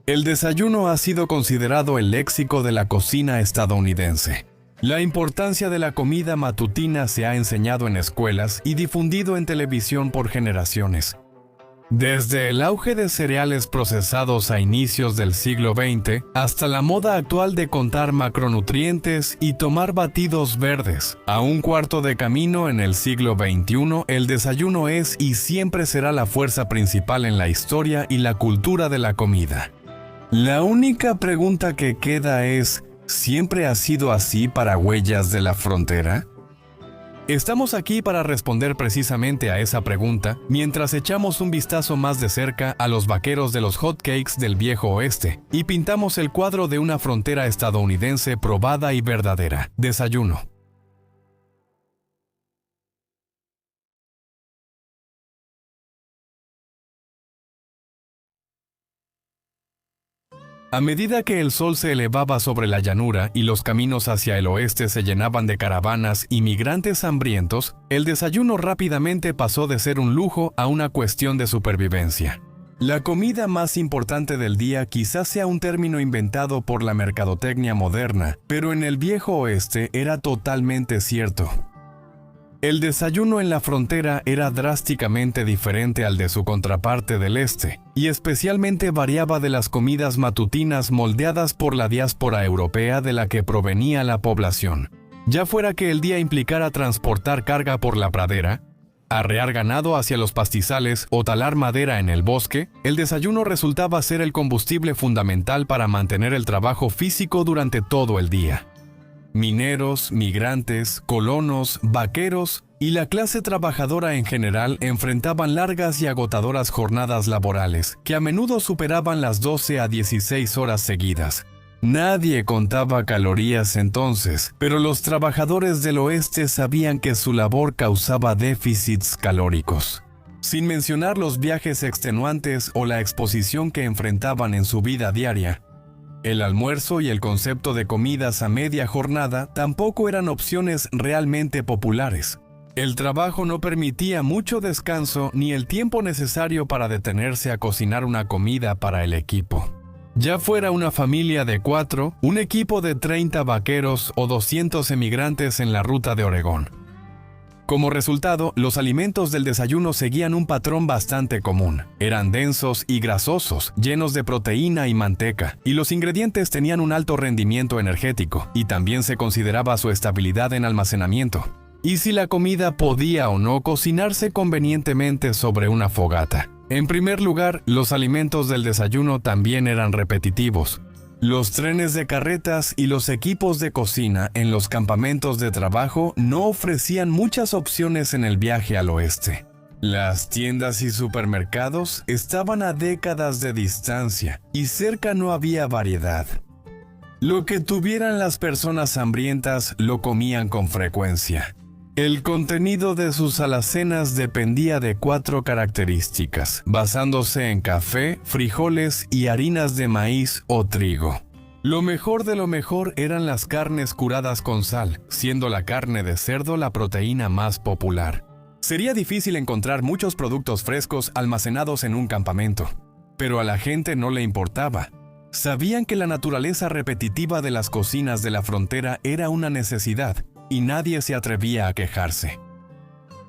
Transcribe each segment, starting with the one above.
El desayuno ha sido considerado el léxico de la cocina estadounidense. La importancia de la comida matutina se ha enseñado en escuelas y difundido en televisión por generaciones. Desde el auge de cereales procesados a inicios del siglo XX hasta la moda actual de contar macronutrientes y tomar batidos verdes, a un cuarto de camino en el siglo XXI, el desayuno es y siempre será la fuerza principal en la historia y la cultura de la comida. La única pregunta que queda es, ¿siempre ha sido así para Huellas de la Frontera? Estamos aquí para responder precisamente a esa pregunta mientras echamos un vistazo más de cerca a los vaqueros de los hotcakes del viejo oeste y pintamos el cuadro de una frontera estadounidense probada y verdadera. Desayuno. A medida que el sol se elevaba sobre la llanura y los caminos hacia el oeste se llenaban de caravanas y migrantes hambrientos, el desayuno rápidamente pasó de ser un lujo a una cuestión de supervivencia. La comida más importante del día quizás sea un término inventado por la mercadotecnia moderna, pero en el viejo oeste era totalmente cierto. El desayuno en la frontera era drásticamente diferente al de su contraparte del este, y especialmente variaba de las comidas matutinas moldeadas por la diáspora europea de la que provenía la población. Ya fuera que el día implicara transportar carga por la pradera, arrear ganado hacia los pastizales o talar madera en el bosque, el desayuno resultaba ser el combustible fundamental para mantener el trabajo físico durante todo el día. Mineros, migrantes, colonos, vaqueros y la clase trabajadora en general enfrentaban largas y agotadoras jornadas laborales, que a menudo superaban las 12 a 16 horas seguidas. Nadie contaba calorías entonces, pero los trabajadores del oeste sabían que su labor causaba déficits calóricos. Sin mencionar los viajes extenuantes o la exposición que enfrentaban en su vida diaria. El almuerzo y el concepto de comidas a media jornada tampoco eran opciones realmente populares. El trabajo no permitía mucho descanso ni el tiempo necesario para detenerse a cocinar una comida para el equipo. Ya fuera una familia de 4, un equipo de 30 vaqueros o 200 emigrantes en la ruta de Oregón. Como resultado, los alimentos del desayuno seguían un patrón bastante común. Eran densos y grasosos, llenos de proteína y manteca, y los ingredientes tenían un alto rendimiento energético, y también se consideraba su estabilidad en almacenamiento. Y si la comida podía o no cocinarse convenientemente sobre una fogata. En primer lugar, los alimentos del desayuno también eran repetitivos. Los trenes de carretas y los equipos de cocina en los campamentos de trabajo no ofrecían muchas opciones en el viaje al oeste. Las tiendas y supermercados estaban a décadas de distancia y cerca no había variedad. Lo que tuvieran las personas hambrientas lo comían con frecuencia. El contenido de sus alacenas dependía de 4 características, basándose en café, frijoles y harinas de maíz o trigo. Lo mejor de lo mejor eran las carnes curadas con sal, siendo la carne de cerdo la proteína más popular. Sería difícil encontrar muchos productos frescos almacenados en un campamento, pero a la gente no le importaba. Sabían que la naturaleza repetitiva de las cocinas de la frontera era una necesidad, y nadie se atrevía a quejarse.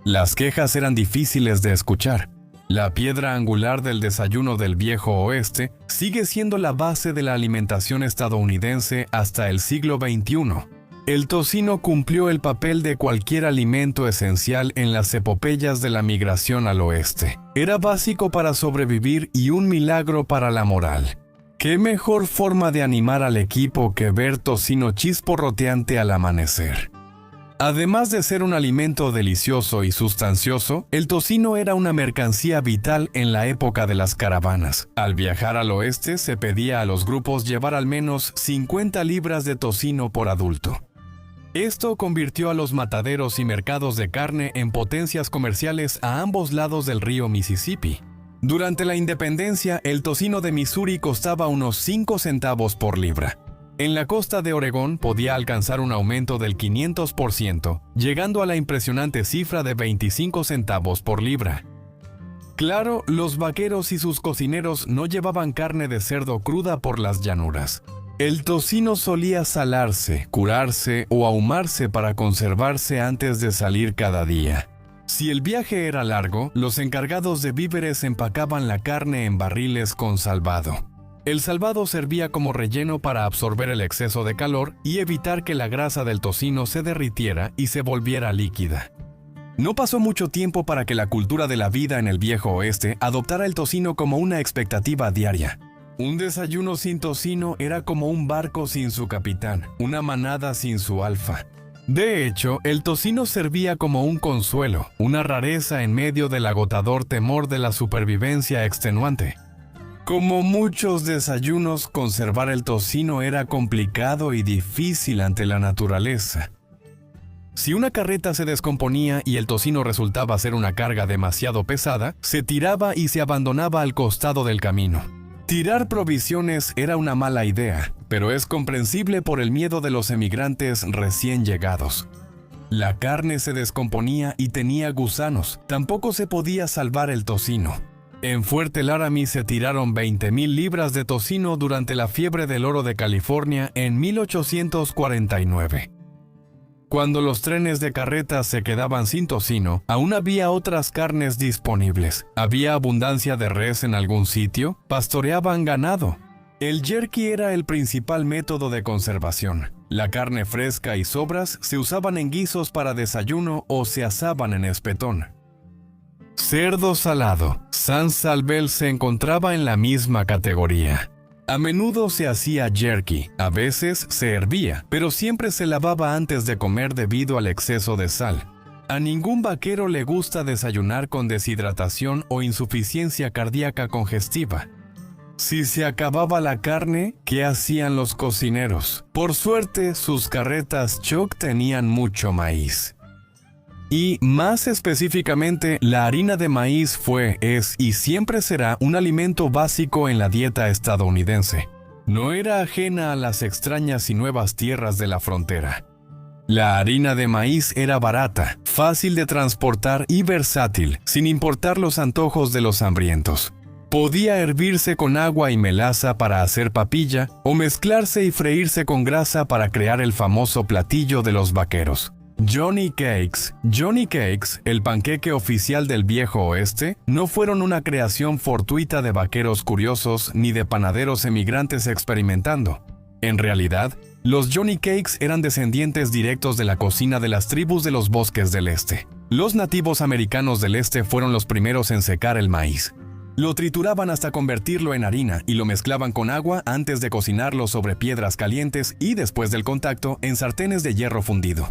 Las quejas eran difíciles de escuchar. La piedra angular del desayuno del viejo oeste sigue siendo la base de la alimentación estadounidense hasta el siglo XXI. El tocino cumplió el papel de cualquier alimento esencial en las epopeyas de la migración al oeste. Era básico para sobrevivir y un milagro para la moral. ¿Qué mejor forma de animar al equipo que ver tocino chisporroteante al amanecer? Además de ser un alimento delicioso y sustancioso, el tocino era una mercancía vital en la época de las caravanas. Al viajar al oeste se pedía a los grupos llevar al menos 50 libras de tocino por adulto. Esto convirtió a los mataderos y mercados de carne en potencias comerciales a ambos lados del río Mississippi. Durante la independencia, el tocino de Missouri costaba unos 5 centavos por libra. En la costa de Oregón podía alcanzar un aumento del 500%, llegando a la impresionante cifra de 25 centavos por libra. Claro, los vaqueros y sus cocineros no llevaban carne de cerdo cruda por las llanuras. El tocino solía salarse, curarse o ahumarse para conservarse antes de salir cada día. Si el viaje era largo, los encargados de víveres empacaban la carne en barriles con salvado. El salvado servía como relleno para absorber el exceso de calor y evitar que la grasa del tocino se derritiera y se volviera líquida. No pasó mucho tiempo para que la cultura de la vida en el Viejo Oeste adoptara el tocino como una expectativa diaria. Un desayuno sin tocino era como un barco sin su capitán, una manada sin su alfa. De hecho, el tocino servía como un consuelo, una rareza en medio del agotador temor de la supervivencia extenuante. Como muchos desayunos, conservar el tocino era complicado y difícil ante la naturaleza. Si una carreta se descomponía y el tocino resultaba ser una carga demasiado pesada, se tiraba y se abandonaba al costado del camino. Tirar provisiones era una mala idea, pero es comprensible por el miedo de los emigrantes recién llegados. La carne se descomponía y tenía gusanos, tampoco se podía salvar el tocino. En Fuerte Laramie se tiraron 20,000 libras de tocino durante la fiebre del oro de California en 1849. Cuando los trenes de carretas se quedaban sin tocino, aún había otras carnes disponibles. Había abundancia de res en algún sitio, pastoreaban ganado. El jerky era el principal método de conservación. La carne fresca y sobras se usaban en guisos para desayuno o se asaban en espetón. Cerdo salado. San Salvel se encontraba en la misma categoría. A menudo se hacía jerky, a veces se hervía, pero siempre se lavaba antes de comer debido al exceso de sal. A ningún vaquero le gusta desayunar con deshidratación o insuficiencia cardíaca congestiva. Si se acababa la carne, ¿qué hacían los cocineros? Por suerte, sus carretas Chuck tenían mucho maíz. Y, más específicamente, la harina de maíz es y siempre será un alimento básico en la dieta estadounidense. No era ajena a las extrañas y nuevas tierras de la frontera. La harina de maíz era barata, fácil de transportar y versátil, sin importar los antojos de los hambrientos. Podía hervirse con agua y melaza para hacer papilla o mezclarse y freírse con grasa para crear el famoso platillo de los vaqueros. Johnny Cakes, el panqueque oficial del Viejo Oeste, no fueron una creación fortuita de vaqueros curiosos ni de panaderos emigrantes experimentando. En realidad, los Johnny Cakes eran descendientes directos de la cocina de las tribus de los bosques del este. Los nativos americanos del este fueron los primeros en secar el maíz. Lo trituraban hasta convertirlo en harina y lo mezclaban con agua antes de cocinarlo sobre piedras calientes y después del contacto en sartenes de hierro fundido.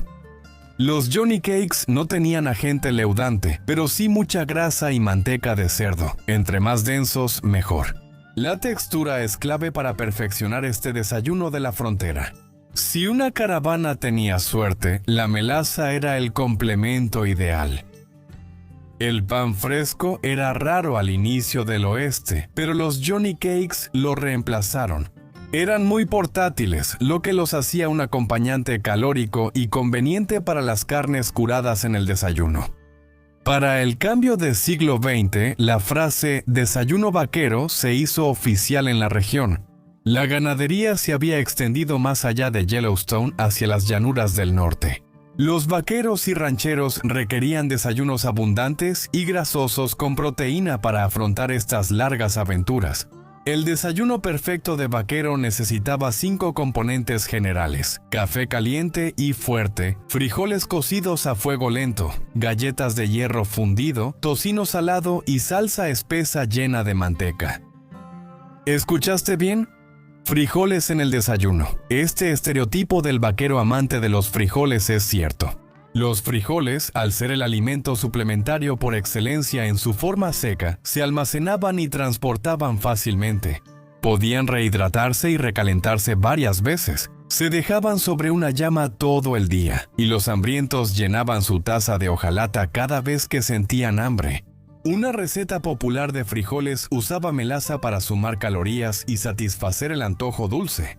Los Johnny Cakes no tenían agente leudante, pero sí mucha grasa y manteca de cerdo. Entre más densos, mejor. La textura es clave para perfeccionar este desayuno de la frontera. Si una caravana tenía suerte, la melaza era el complemento ideal. El pan fresco era raro al inicio del oeste, pero los Johnny Cakes lo reemplazaron. Eran muy portátiles, lo que los hacía un acompañante calórico y conveniente para las carnes curadas en el desayuno. Para el cambio de siglo XX, la frase «desayuno vaquero» se hizo oficial en la región. La ganadería se había extendido más allá de Yellowstone hacia las llanuras del norte. Los vaqueros y rancheros requerían desayunos abundantes y grasosos con proteína para afrontar estas largas aventuras. El desayuno perfecto de vaquero necesitaba 5 componentes generales: café caliente y fuerte, frijoles cocidos a fuego lento, galletas de hierro fundido, tocino salado y salsa espesa llena de manteca. ¿Escuchaste bien? Frijoles en el desayuno. Este estereotipo del vaquero amante de los frijoles es cierto. Los frijoles, al ser el alimento suplementario por excelencia en su forma seca, se almacenaban y transportaban fácilmente. Podían rehidratarse y recalentarse varias veces. Se dejaban sobre una llama todo el día, y los hambrientos llenaban su taza de hojalata cada vez que sentían hambre. Una receta popular de frijoles usaba melaza para sumar calorías y satisfacer el antojo dulce.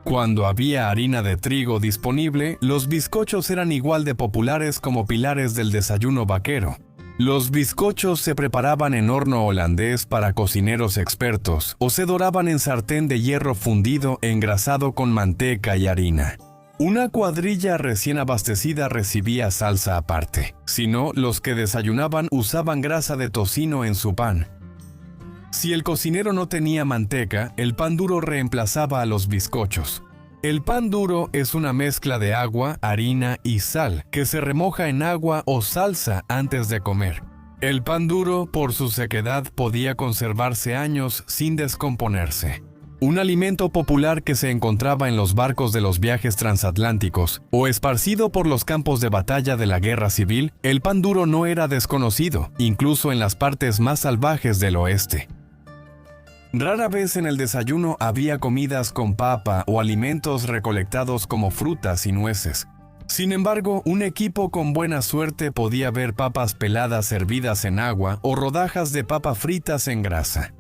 Cuando había harina de trigo disponible, los bizcochos eran igual de populares como pilares del desayuno vaquero. Los bizcochos se preparaban en horno holandés para cocineros expertos o se doraban en sartén de hierro fundido engrasado con manteca y harina. Una cuadrilla recién abastecida recibía salsa aparte. Si no, los que desayunaban usaban grasa de tocino en su pan. Si el cocinero no tenía manteca, el pan duro reemplazaba a los bizcochos. El pan duro es una mezcla de agua, harina y sal que se remoja en agua o salsa antes de comer. El pan duro, por su sequedad, podía conservarse años sin descomponerse. Un alimento popular que se encontraba en los barcos de los viajes transatlánticos o esparcido por los campos de batalla de la guerra civil, el pan duro no era desconocido, incluso en las partes más salvajes del oeste. Rara vez en el desayuno había comidas con papa o alimentos recolectados como frutas y nueces. Sin embargo, un equipo con buena suerte podía ver papas peladas hervidas en agua o rodajas de papa fritas en grasa.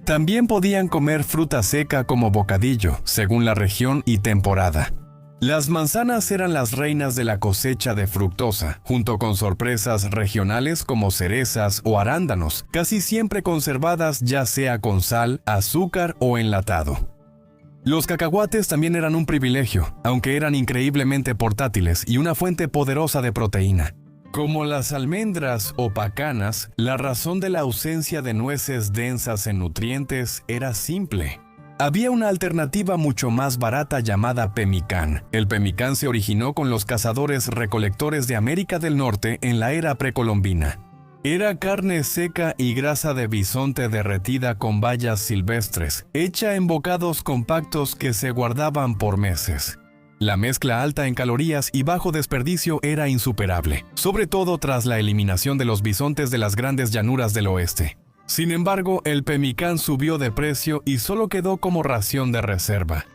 También podían comer fruta seca como bocadillo, según la región y temporada. Las manzanas eran las reinas de la cosecha de fructosa, junto con sorpresas regionales como cerezas o arándanos, casi siempre conservadas ya sea con sal, azúcar o enlatado. Los cacahuates también eran un privilegio, aunque eran increíblemente portátiles y una fuente poderosa de proteína. Como las almendras o pacanas, la razón de la ausencia de nueces densas en nutrientes era simple. Había una alternativa mucho más barata llamada pemicán. El pemicán se originó con los cazadores-recolectores de América del Norte en la era precolombina. Era carne seca y grasa de bisonte derretida con bayas silvestres, hecha en bocados compactos que se guardaban por meses. La mezcla alta en calorías y bajo desperdicio era insuperable, sobre todo tras la eliminación de los bisontes de las grandes llanuras del oeste. Sin embargo, el pemicán subió de precio y solo quedó como ración de reserva.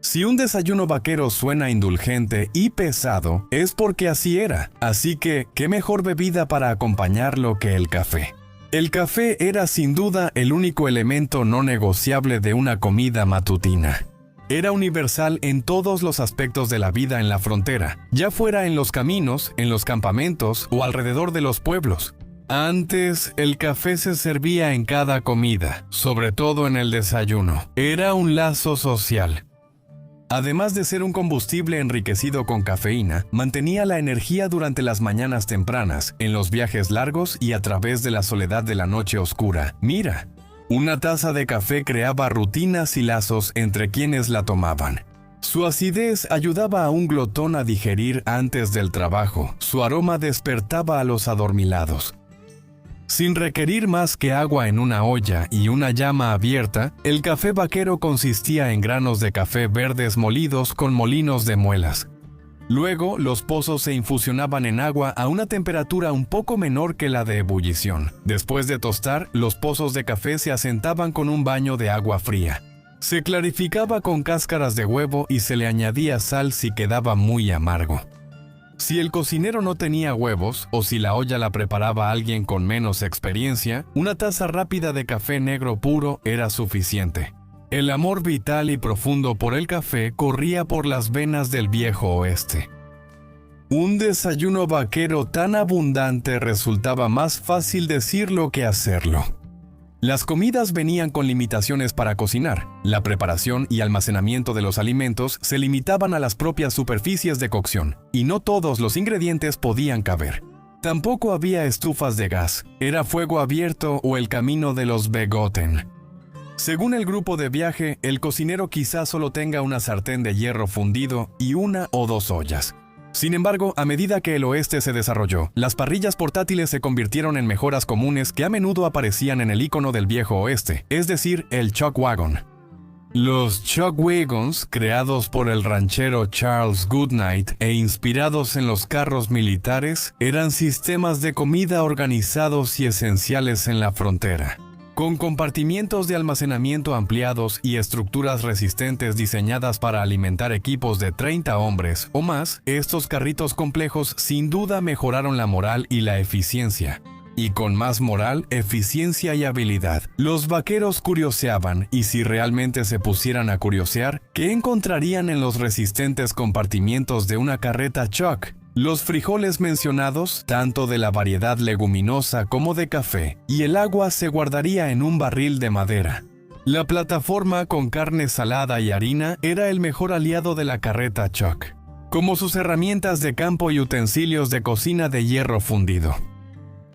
Si un desayuno vaquero suena indulgente y pesado, es porque así era. Así que, ¿qué mejor bebida para acompañarlo que el café? El café era sin duda el único elemento no negociable de una comida matutina. Era universal en todos los aspectos de la vida en la frontera, ya fuera en los caminos, en los campamentos o alrededor de los pueblos. Antes, el café se servía en cada comida, sobre todo en el desayuno. Era un lazo social. Además de ser un combustible enriquecido con cafeína, mantenía la energía durante las mañanas tempranas, en los viajes largos y a través de la soledad de la noche oscura. Mira, una taza de café creaba rutinas y lazos entre quienes la tomaban. Su acidez ayudaba a un glotón a digerir antes del trabajo. Su aroma despertaba a los adormilados. Sin requerir más que agua en una olla y una llama abierta, el café vaquero consistía en granos de café verdes molidos con molinos de muelas. Luego, los pozos se infusionaban en agua a una temperatura un poco menor que la de ebullición. Después de tostar, los pozos de café se asentaban con un baño de agua fría. Se clarificaba con cáscaras de huevo y se le añadía sal si quedaba muy amargo. Si el cocinero no tenía huevos, o si la olla la preparaba alguien con menos experiencia, una taza rápida de café negro puro era suficiente. El amor vital y profundo por el café corría por las venas del viejo oeste. Un desayuno vaquero tan abundante resultaba más fácil decirlo que hacerlo. Las comidas venían con limitaciones para cocinar. La preparación y almacenamiento de los alimentos se limitaban a las propias superficies de cocción, y no todos los ingredientes podían caber. Tampoco había estufas de gas, era fuego abierto o el camino de los Begoten. Según el grupo de viaje, el cocinero quizás solo tenga una sartén de hierro fundido y una o dos ollas. Sin embargo, a medida que el oeste se desarrolló, las parrillas portátiles se convirtieron en mejoras comunes que a menudo aparecían en el icono del viejo oeste, es decir, el chuck wagon. Los chuck wagons, creados por el ranchero Charles Goodnight e inspirados en los carros militares, eran sistemas de comida organizados y esenciales en la frontera. Con compartimientos de almacenamiento ampliados y estructuras resistentes diseñadas para alimentar equipos de 30 hombres o más, estos carritos complejos sin duda mejoraron la moral y la eficiencia. Y con más moral, eficiencia y habilidad, los vaqueros curioseaban, y si realmente se pusieran a curiosear, ¿qué encontrarían en los resistentes compartimientos de una carreta chuck? Los frijoles mencionados, tanto de la variedad leguminosa como de café, y el agua se guardaría en un barril de madera. La plataforma con carne salada y harina era el mejor aliado de la carreta Chuck, como sus herramientas de campo y utensilios de cocina de hierro fundido.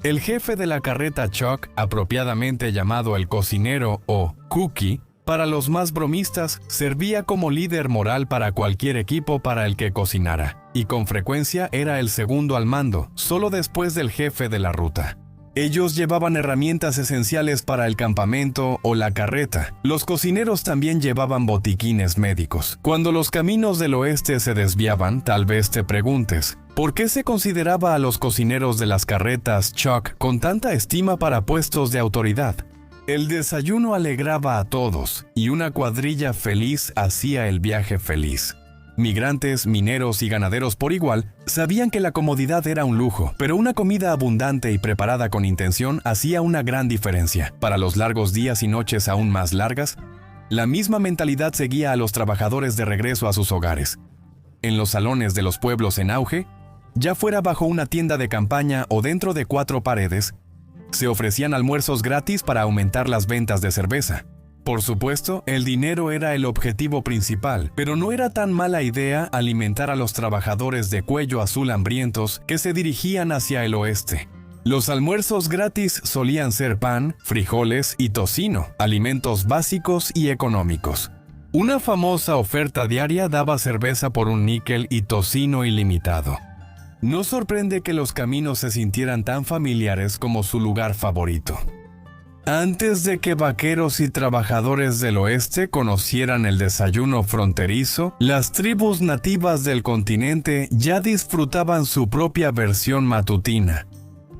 El jefe de la carreta Chuck, apropiadamente llamado el cocinero o cookie, para los más bromistas, servía como líder moral para cualquier equipo para el que cocinara, y con frecuencia era el segundo al mando, solo después del jefe de la ruta. Ellos llevaban herramientas esenciales para el campamento o la carreta. Los cocineros también llevaban botiquines médicos. Cuando los caminos del oeste se desviaban, tal vez te preguntes, ¿por qué se consideraba a los cocineros de las carretas Chuck con tanta estima para puestos de autoridad? El desayuno alegraba a todos, y una cuadrilla feliz hacía el viaje feliz. Migrantes, mineros y ganaderos por igual sabían que la comodidad era un lujo, pero una comida abundante y preparada con intención hacía una gran diferencia. Para los largos días y noches aún más largas, la misma mentalidad seguía a los trabajadores de regreso a sus hogares. En los salones de los pueblos en auge, ya fuera bajo una tienda de campaña o dentro de 4 paredes, se ofrecían almuerzos gratis para aumentar las ventas de cerveza. Por supuesto, el dinero era el objetivo principal, pero no era tan mala idea alimentar a los trabajadores de cuello azul hambrientos que se dirigían hacia el oeste. Los almuerzos gratis solían ser pan, frijoles y tocino, alimentos básicos y económicos. Una famosa oferta diaria daba cerveza por un níquel y tocino ilimitado. No sorprende que los caminos se sintieran tan familiares como su lugar favorito. Antes de que vaqueros y trabajadores del oeste conocieran el desayuno fronterizo, las tribus nativas del continente ya disfrutaban su propia versión matutina.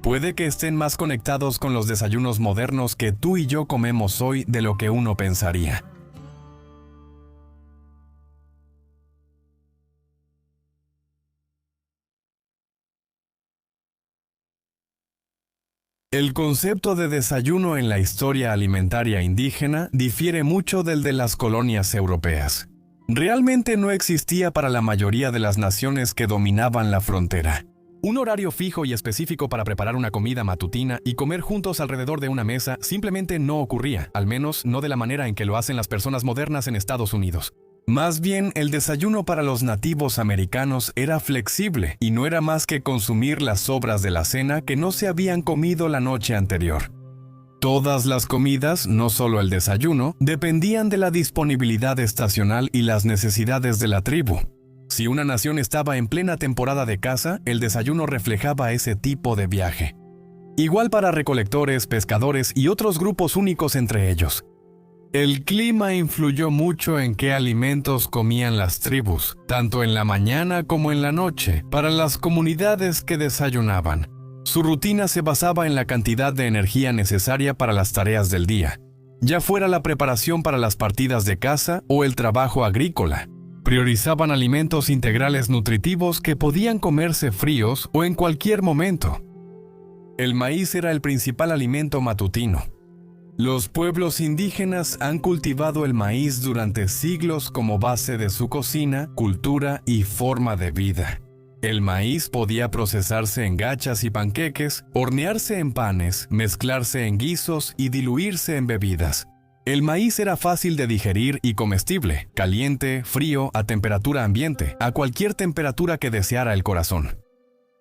Puede que estén más conectados con los desayunos modernos que tú y yo comemos hoy de lo que uno pensaría. El concepto de desayuno en la historia alimentaria indígena difiere mucho del de las colonias europeas. Realmente no existía para la mayoría de las naciones que dominaban la frontera. Un horario fijo y específico para preparar una comida matutina y comer juntos alrededor de una mesa simplemente no ocurría, al menos no de la manera en que lo hacen las personas modernas en Estados Unidos. Más bien, el desayuno para los nativos americanos era flexible y no era más que consumir las sobras de la cena que no se habían comido la noche anterior. Todas las comidas, no solo el desayuno, dependían de la disponibilidad estacional y las necesidades de la tribu. Si una nación estaba en plena temporada de caza, el desayuno reflejaba ese tipo de viaje. Igual para recolectores, pescadores y otros grupos únicos entre ellos. El clima influyó mucho en qué alimentos comían las tribus, tanto en la mañana como en la noche, para las comunidades que desayunaban. Su rutina se basaba en la cantidad de energía necesaria para las tareas del día, ya fuera la preparación para las partidas de caza o el trabajo agrícola. Priorizaban alimentos integrales nutritivos que podían comerse fríos o en cualquier momento. El maíz era el principal alimento matutino. Los pueblos indígenas han cultivado el maíz durante siglos como base de su cocina, cultura y forma de vida. El maíz podía procesarse en gachas y panqueques, hornearse en panes, mezclarse en guisos y diluirse en bebidas. El maíz era fácil de digerir y comestible, caliente, frío, a temperatura ambiente, a cualquier temperatura que deseara el corazón.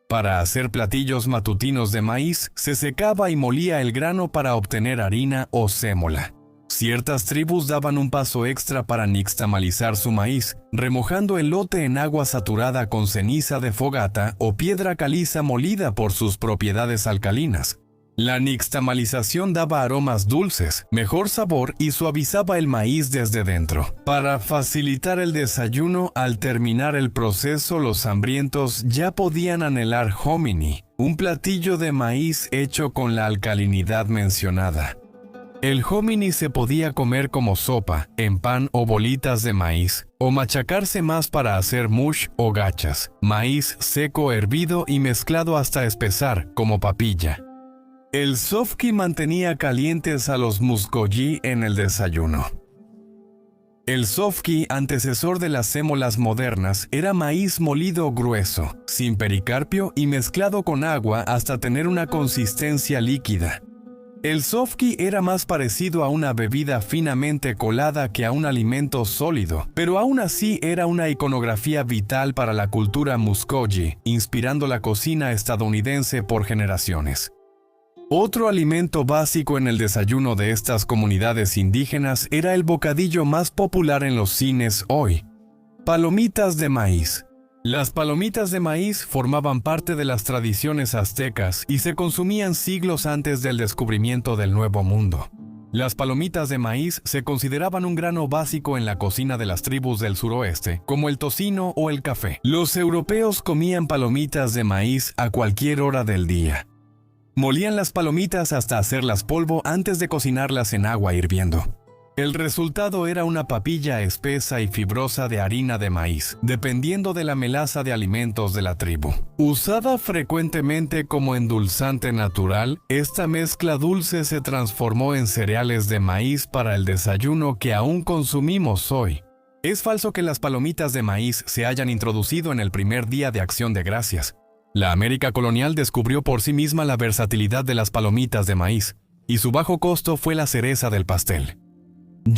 Para hacer platillos matutinos de maíz, se secaba y molía el grano para obtener harina o sémola. Ciertas tribus daban un paso extra para nixtamalizar su maíz, remojando el lote en agua saturada con ceniza de fogata o piedra caliza molida por sus propiedades alcalinas. La nixtamalización daba aromas dulces, mejor sabor y suavizaba el maíz desde dentro. Para facilitar el desayuno, al terminar el proceso, los hambrientos ya podían anhelar hominy, un platillo de maíz hecho con la alcalinidad mencionada. El hominy se podía comer como sopa, en pan o bolitas de maíz, o machacarse más para hacer mush o gachas, maíz seco hervido y mezclado hasta espesar, como papilla. El sofki mantenía calientes a los muskollí en el desayuno. El sofki, antecesor de las sémolas modernas, era maíz molido grueso, sin pericarpio y mezclado con agua hasta tener una consistencia líquida. El sofki era más parecido a una bebida finamente colada que a un alimento sólido, pero aún así era una iconografía vital para la cultura muskoji, inspirando la cocina estadounidense por generaciones. Otro alimento básico en el desayuno de estas comunidades indígenas era el bocadillo más popular en los cines hoy: palomitas de maíz. Las palomitas de maíz formaban parte de las tradiciones aztecas y se consumían siglos antes del descubrimiento del Nuevo Mundo. Las palomitas de maíz se consideraban un grano básico en la cocina de las tribus del suroeste, como el tocino o el café. Los europeos comían palomitas de maíz a cualquier hora del día. Molían las palomitas hasta hacerlas polvo antes de cocinarlas en agua hirviendo. El resultado era una papilla espesa y fibrosa de harina de maíz, dependiendo de la melaza de alimentos de la tribu. Usada frecuentemente como endulzante natural, esta mezcla dulce se transformó en cereales de maíz para el desayuno que aún consumimos hoy. Es falso que las palomitas de maíz se hayan introducido en el primer día de Acción de Gracias. La América colonial descubrió por sí misma la versatilidad de las palomitas de maíz, y su bajo costo fue la cereza del pastel.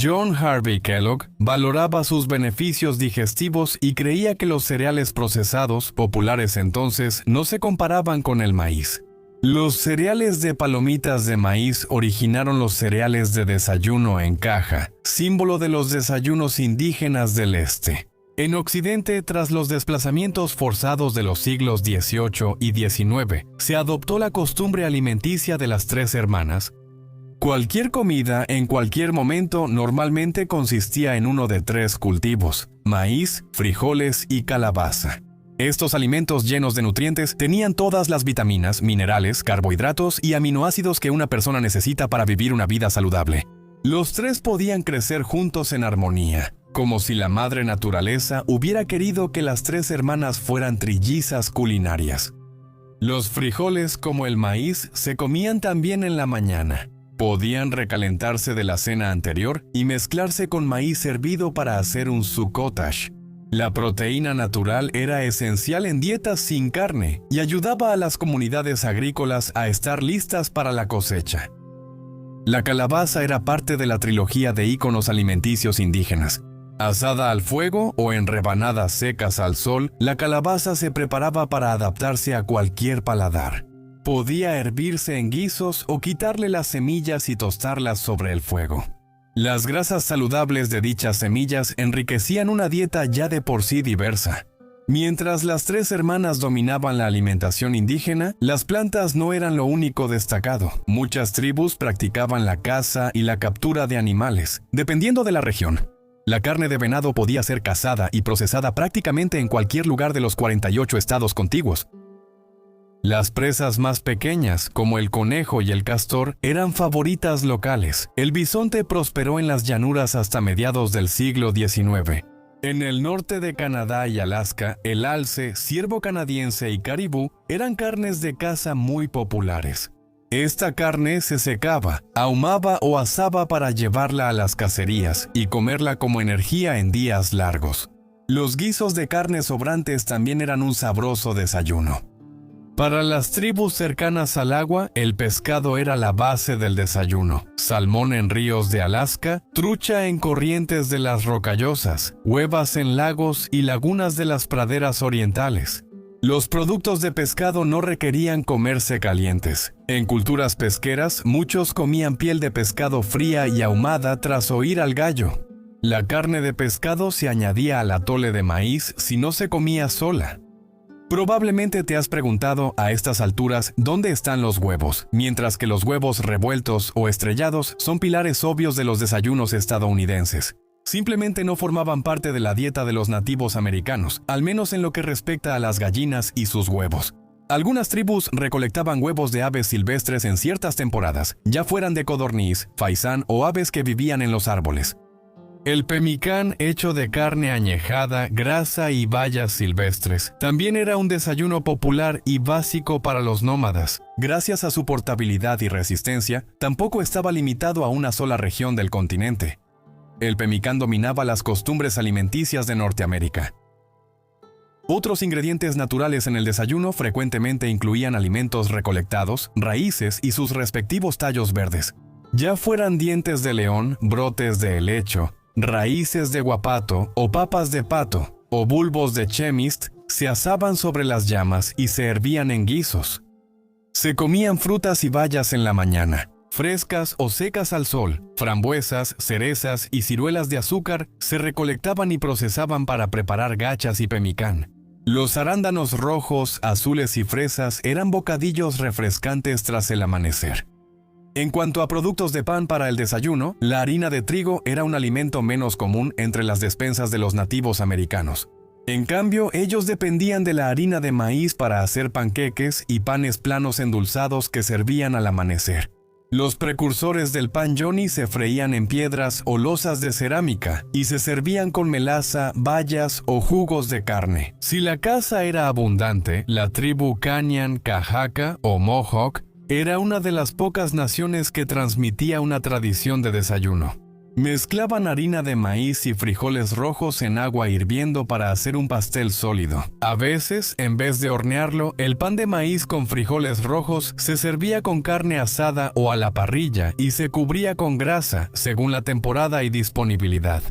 John Harvey Kellogg valoraba sus beneficios digestivos y creía que los cereales procesados, populares entonces, no se comparaban con el maíz. Los cereales de palomitas de maíz originaron los cereales de desayuno en caja, símbolo de los desayunos indígenas del este. En Occidente, tras los desplazamientos forzados de los siglos XVIII y XIX, se adoptó la costumbre alimenticia de las tres hermanas. Cualquier comida en cualquier momento normalmente consistía en uno de tres cultivos: maíz, frijoles y calabaza. Estos alimentos llenos de nutrientes tenían todas las vitaminas, minerales, carbohidratos y aminoácidos que una persona necesita para vivir una vida saludable. Los tres podían crecer juntos en armonía, como si la madre naturaleza hubiera querido que las tres hermanas fueran trillizas culinarias. Los frijoles, como el maíz, se comían también en la mañana. Podían recalentarse de la cena anterior y mezclarse con maíz hervido para hacer un succotash. La proteína natural era esencial en dietas sin carne y ayudaba a las comunidades agrícolas a estar listas para la cosecha. La calabaza era parte de la trilogía de íconos alimenticios indígenas. Asada al fuego o en rebanadas secas al sol, la calabaza se preparaba para adaptarse a cualquier paladar. Podía hervirse en guisos o quitarle las semillas y tostarlas sobre el fuego. Las grasas saludables de dichas semillas enriquecían una dieta ya de por sí diversa. Mientras las tres hermanas dominaban la alimentación indígena, las plantas no eran lo único destacado. Muchas tribus practicaban la caza y la captura de animales, dependiendo de la región. La carne de venado podía ser cazada y procesada prácticamente en cualquier lugar de los 48 estados contiguos. Las presas más pequeñas, como el conejo y el castor, eran favoritas locales. El bisonte prosperó en las llanuras hasta mediados del siglo XIX. En el norte de Canadá y Alaska, el alce, ciervo canadiense y caribú eran carnes de caza muy populares. Esta carne se secaba, ahumaba o asaba para llevarla a las cacerías y comerla como energía en días largos. Los guisos de carne sobrantes también eran un sabroso desayuno. Para las tribus cercanas al agua, el pescado era la base del desayuno. Salmón en ríos de Alaska, trucha en corrientes de las Rocallosas, huevas en lagos y lagunas de las praderas orientales. Los productos de pescado no requerían comerse calientes. En culturas pesqueras, muchos comían piel de pescado fría y ahumada tras oír al gallo. La carne de pescado se añadía al atole de maíz si no se comía sola. Probablemente te has preguntado a estas alturas dónde están los huevos, mientras que los huevos revueltos o estrellados son pilares obvios de los desayunos estadounidenses. Simplemente no formaban parte de la dieta de los nativos americanos, al menos en lo que respecta a las gallinas y sus huevos. Algunas tribus recolectaban huevos de aves silvestres en ciertas temporadas, ya fueran de codorniz, faisán o aves que vivían en los árboles. El pemicán, hecho de carne añejada, grasa y bayas silvestres, también era un desayuno popular y básico para los nómadas. Gracias a su portabilidad y resistencia, tampoco estaba limitado a una sola región del continente. El pemicán dominaba las costumbres alimenticias de Norteamérica. Otros ingredientes naturales en el desayuno frecuentemente incluían alimentos recolectados, raíces y sus respectivos tallos verdes. Ya fueran dientes de león, brotes de helecho, raíces de guapato o papas de pato, o bulbos de chemist, se asaban sobre las llamas y se hervían en guisos. Se comían frutas y bayas en la mañana. Frescas o secas al sol, frambuesas, cerezas y ciruelas de azúcar se recolectaban y procesaban para preparar gachas y pemicán. Los arándanos rojos, azules y fresas eran bocadillos refrescantes tras el amanecer. En cuanto a productos de pan para el desayuno, la harina de trigo era un alimento menos común entre las despensas de los nativos americanos. En cambio, ellos dependían de la harina de maíz para hacer panqueques y panes planos endulzados que servían al amanecer. Los precursores del pan Johnny se freían en piedras o losas de cerámica y se servían con melaza, bayas o jugos de carne. Si la caza era abundante, la tribu Canyan, Cajaca o Mohawk era una de las pocas naciones que transmitía una tradición de desayuno. Mezclaban harina de maíz y frijoles rojos en agua hirviendo para hacer un pastel sólido. A veces, en vez de hornearlo, el pan de maíz con frijoles rojos se servía con carne asada o a la parrilla y se cubría con grasa, según la temporada y disponibilidad.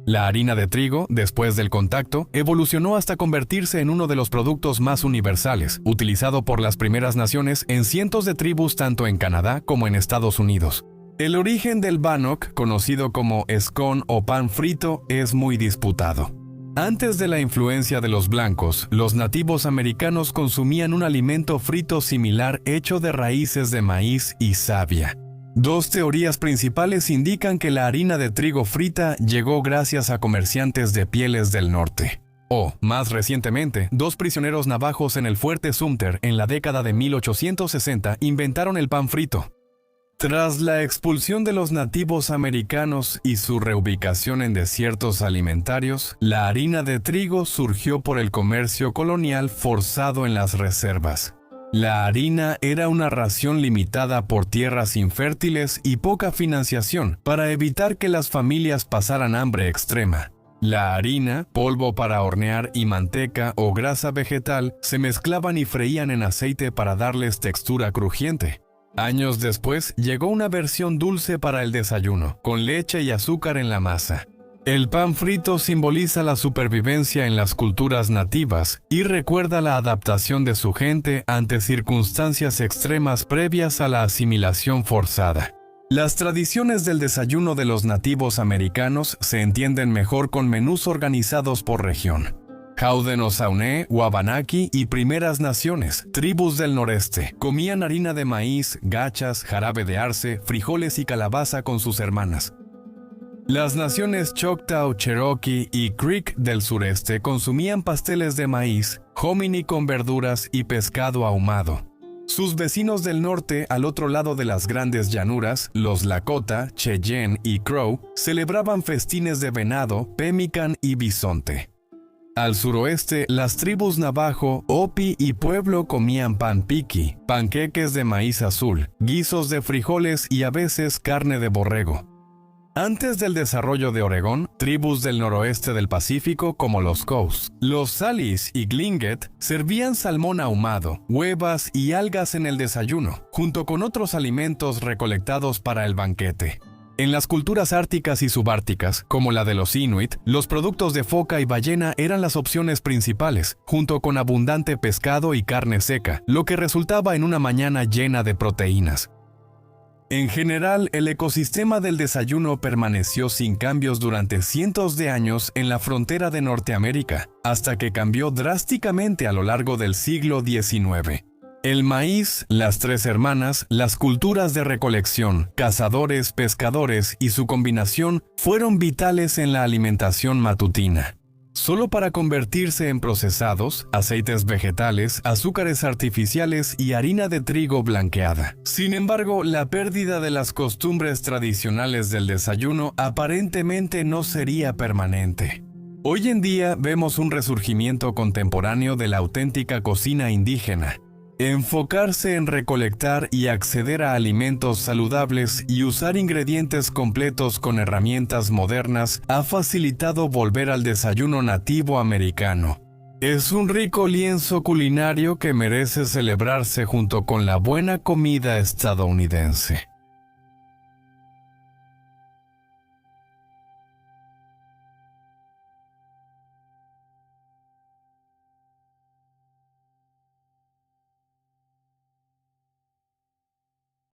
La harina de trigo, después del contacto, evolucionó hasta convertirse en uno de los productos más universales, utilizado por las primeras naciones en cientos de tribus tanto en Canadá como en Estados Unidos. El origen del bannock, conocido como scone o pan frito, es muy disputado. Antes de la influencia de los blancos, los nativos americanos consumían un alimento frito similar hecho de raíces de maíz y savia. Dos teorías principales indican que la harina de trigo frita llegó gracias a comerciantes de pieles del norte. O, más recientemente, dos prisioneros navajos en el fuerte Sumter en la década de 1860 inventaron el pan frito. Tras la expulsión de los nativos americanos y su reubicación en desiertos alimentarios, la harina de trigo surgió por el comercio colonial forzado en las reservas. La harina era una ración limitada por tierras infértiles y poca financiación para evitar que las familias pasaran hambre extrema. La harina, polvo para hornear y manteca o grasa vegetal se mezclaban y freían en aceite para darles textura crujiente. Años después, llegó una versión dulce para el desayuno, con leche y azúcar en la masa. El pan frito simboliza la supervivencia en las culturas nativas y recuerda la adaptación de su gente ante circunstancias extremas previas a la asimilación forzada. Las tradiciones del desayuno de los nativos americanos se entienden mejor con menús organizados por región. Haudenosaunee, Wabanaki y Primeras Naciones, tribus del noreste, comían harina de maíz, gachas, jarabe de arce, frijoles y calabaza con sus hermanas. Las naciones Choctaw, Cherokee y Creek del sureste consumían pasteles de maíz, hominy con verduras y pescado ahumado. Sus vecinos del norte, al otro lado de las grandes llanuras, los Lakota, Cheyenne y Crow, celebraban festines de venado, pemmican y bisonte. Al suroeste, las tribus Navajo, Hopi y Pueblo comían pan piqui, panqueques de maíz azul, guisos de frijoles y a veces carne de borrego. Antes del desarrollo de Oregón, tribus del noroeste del Pacífico como los Coos, los Salis y Tlingit servían salmón ahumado, huevas y algas en el desayuno, junto con otros alimentos recolectados para el banquete. En las culturas árticas y subárticas, como la de los Inuit, los productos de foca y ballena eran las opciones principales, junto con abundante pescado y carne seca, lo que resultaba en una mañana llena de proteínas. En general, el ecosistema del desayuno permaneció sin cambios durante cientos de años en la frontera de Norteamérica, hasta que cambió drásticamente a lo largo del siglo XIX. El maíz, las tres hermanas, las culturas de recolección, cazadores, pescadores y su combinación fueron vitales en la alimentación matutina. Solo para convertirse en procesados, aceites vegetales, azúcares artificiales y harina de trigo blanqueada. Sin embargo, la pérdida de las costumbres tradicionales del desayuno aparentemente no sería permanente. Hoy en día vemos un resurgimiento contemporáneo de la auténtica cocina indígena. Enfocarse en recolectar y acceder a alimentos saludables y usar ingredientes completos con herramientas modernas ha facilitado volver al desayuno nativo americano. Es un rico lienzo culinario que merece celebrarse junto con la buena comida estadounidense.